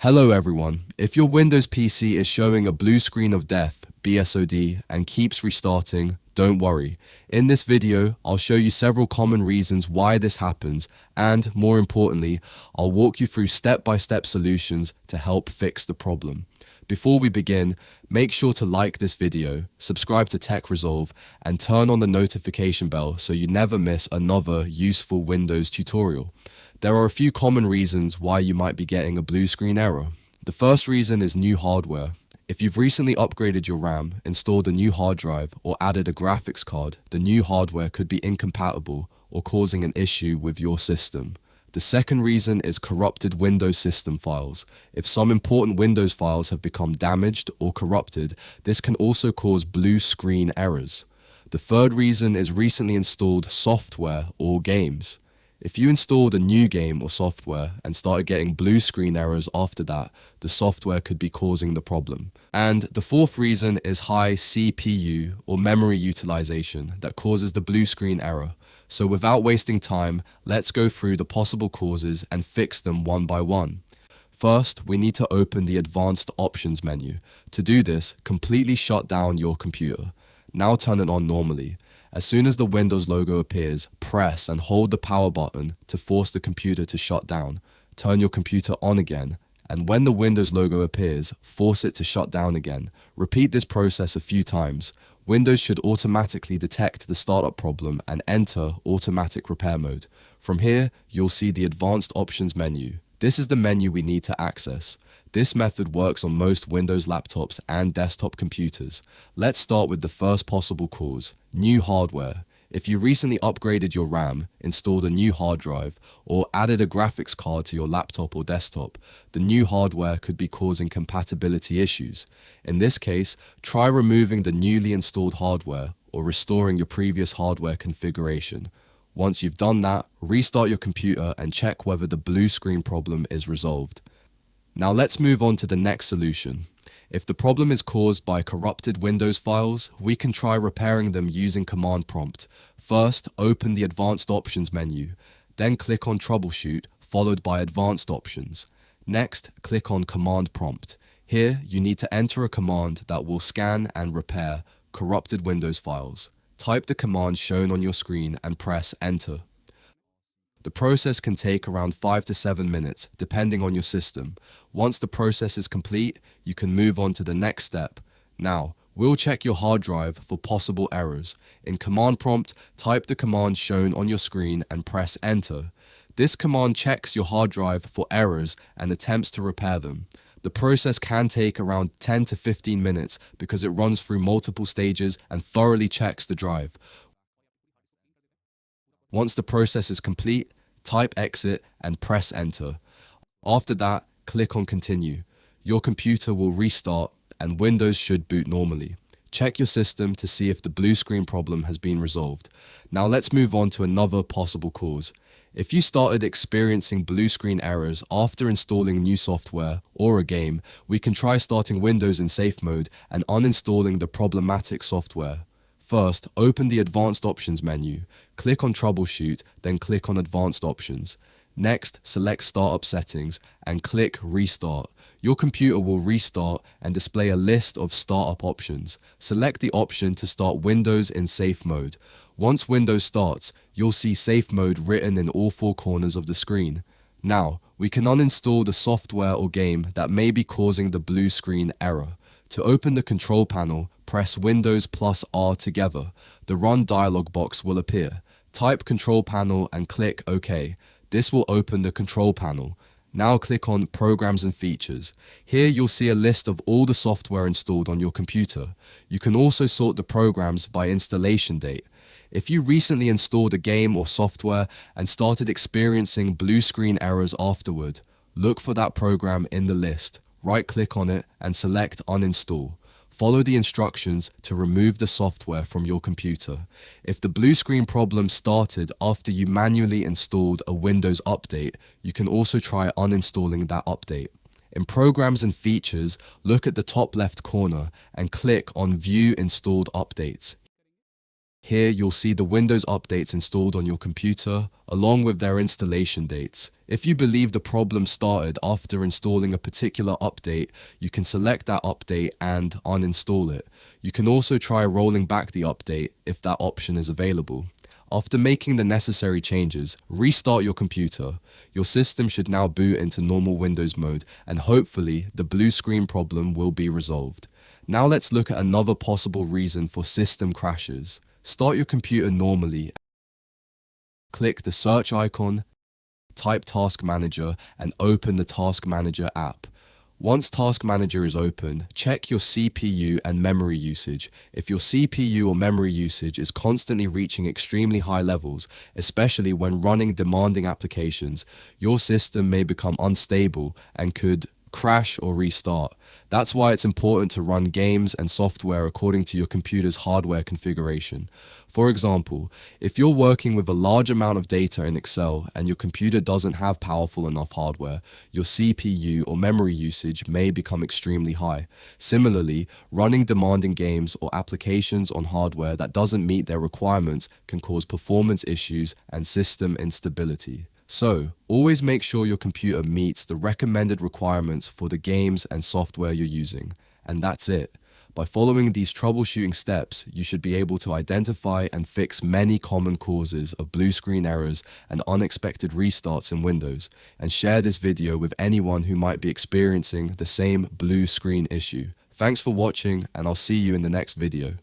Hello everyone. If your Windows PC is showing a blue screen of death, BSOD, and keeps restarting, don't worry. In this video, I'll show you several common reasons why this happens, and more importantly, I'll walk you through step-by-step solutions to help fix the problem. Before we begin, make sure to like this video, subscribe to Tech Resolve, and turn on the notification bell so you never miss another useful Windows tutorial. There are a few common reasons why you might be getting a blue screen error. The first reason is new hardware. If you've recently upgraded your RAM, installed a new hard drive, or added a graphics card, the new hardware could be incompatible or causing an issue with your system. The second reason is corrupted Windows system files. If some important Windows files have become damaged or corrupted, this can also cause blue screen errors. The third reason is recently installed software or games. If you installed a new game or software and started getting blue screen errors after that, the software could be causing the problem. And the fourth reason is high CPU or memory utilization that causes the blue screen error. So without wasting time, let's go through the possible causes and fix them one by one. First, we need to open the Advanced Options menu. To do this, completely shut down your computer. Now turn it on normally. As soon as the Windows logo appears, press and hold the power button to force the computer to shut down. Turn your computer on again, and when the Windows logo appears, force it to shut down again. Repeat this process a few times. Windows should automatically detect the startup problem and enter automatic repair mode. From here, you'll see the Advanced Options menu. This is the menu we need to access. This method works on most Windows laptops and desktop computers. Let's start with the first possible cause, new hardware. If you recently upgraded your RAM, installed a new hard drive, or added a graphics card to your laptop or desktop, the new hardware could be causing compatibility issues. In this case, try removing the newly installed hardware or restoring your previous hardware configuration. Once you've done that, restart your computer and check whether the blue screen problem is resolved. Now let's move on to the next solution. If the problem is caused by corrupted Windows files, we can try repairing them using Command Prompt. First, open the Advanced Options menu, then click on Troubleshoot, followed by Advanced Options. Next, click on Command Prompt. Here, you need to enter a command that will scan and repair corrupted Windows files. Type the command shown on your screen and press Enter. The process can take around 5 to 7 minutes, depending on your system. Once the process is complete, you can move on to the next step. Now, we'll check your hard drive for possible errors. In Command Prompt, type the command shown on your screen and press Enter. This command checks your hard drive for errors and attempts to repair them. The process can take around 10 to 15 minutes because it runs through multiple stages and thoroughly checks the drive. Once the process is complete, type Exit and press Enter. After that, click on Continue. Your computer will restart and Windows should boot normally. Check your system to see if the blue screen problem has been resolved. Now let's move on to another possible cause. If you started experiencing blue screen errors after installing new software or a game, we can try starting Windows in safe mode and uninstalling the problematic software. First, open the Advanced Options menu, click on Troubleshoot, then click on Advanced Options. Next, select Startup Settings and click Restart. Your computer will restart and display a list of startup options. Select the option to start Windows in safe mode. Once Windows starts, you'll see safe mode written in all four corners of the screen. Now, we can uninstall the software or game that may be causing the blue screen error. To open the control panel, press Windows plus R together. The Run dialog box will appear. Type Control Panel and click OK. This will open the control panel. Now click on Programs and Features. Here you'll see a list of all the software installed on your computer. You can also sort the programs by installation date. If you recently installed a game or software and started experiencing blue screen errors afterward, look for that program in the list. Right-click on it and select Uninstall. Follow the instructions to remove the software from your computer. If the blue screen problem started after you manually installed a Windows update, you can also try uninstalling that update. In Programs and Features, look at the top left corner and click on View Installed Updates. Here you'll see the Windows updates installed on your computer, along with their installation dates. If you believe the problem started after installing a particular update, you can select that update and uninstall it. You can also try rolling back the update if that option is available. After making the necessary changes, restart your computer. Your system should now boot into normal Windows mode, and hopefully the blue screen problem will be resolved. Now let's look at another possible reason for system crashes. Start your computer normally. Click the search icon, type Task Manager, and open the Task Manager app. Once Task Manager is open, check your CPU and memory usage. If your CPU or memory usage is constantly reaching extremely high levels, especially when running demanding applications, your system may become unstable and could crash or restart. That's why it's important to run games and software according to your computer's hardware configuration. For example, if you're working with a large amount of data in Excel and your computer doesn't have powerful enough hardware, your CPU or memory usage may become extremely high. Similarly, running demanding games or applications on hardware that doesn't meet their requirements can cause performance issues and system instability. So, always make sure your computer meets the recommended requirements for the games and software you're using. And that's it. By following these troubleshooting steps, you should be able to identify and fix many common causes of blue screen errors and unexpected restarts in Windows, and share this video with anyone who might be experiencing the same blue screen issue. Thanks for watching, and I'll see you in the next video.